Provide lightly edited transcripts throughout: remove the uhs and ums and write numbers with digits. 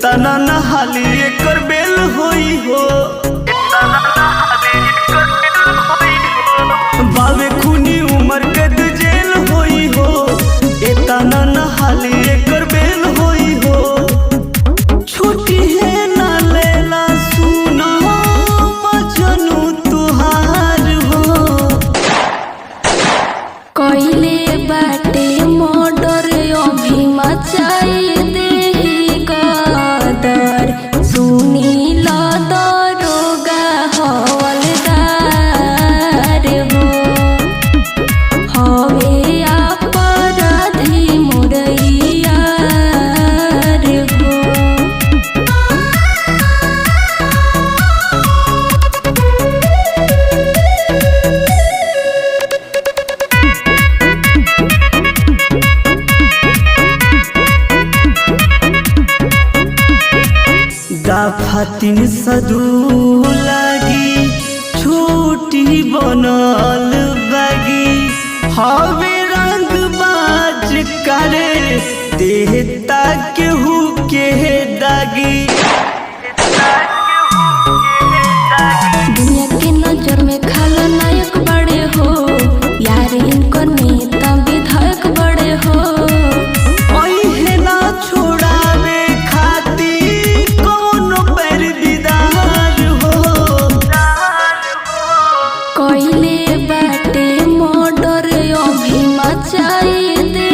इतना नहाली एकर बेल होई हो। बावे खूनी उमर के जेल होई हो। इतना नहाली एकर बेल होई हो। छोटी है ना लेला सुना मजनू तुहार हो। कइले बाटे मर्डर अभी मचाई दे कदर सुनील दरोगा हवलदार हो। हवे अपराधी मुरैया हो। दाफातिन सदू लागी छोटी बनल बागी। हवे रंग बाज करे देहता केहू के दागी। दुनिया के नजर में खलनायक बड़े हो। यार इनकर नेता विधायक बड़े हो। ओहे ना छोड़ावे खाती कौनो पैरदीदार हो। कइले बाटे मर्डर अभी मचाई दे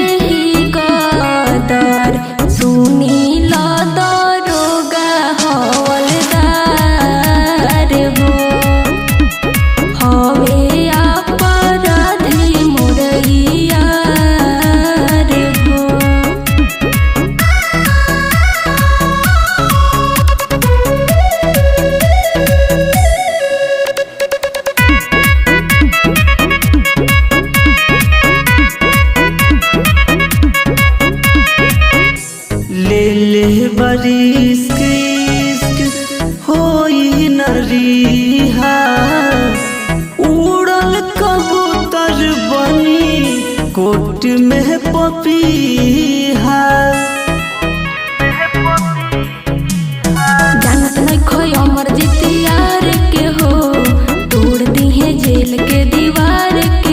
कदर सुनील दरोगा हवलदार हो। हवे अपराधी मुरैया हो। ले ले बरिस होई नरिहा। उड़ल कबूतर बनी कोट में पपीहा। जानत नहीं खोई अमर जीत यार के हो। तोड़ दी है जेल के दीवार के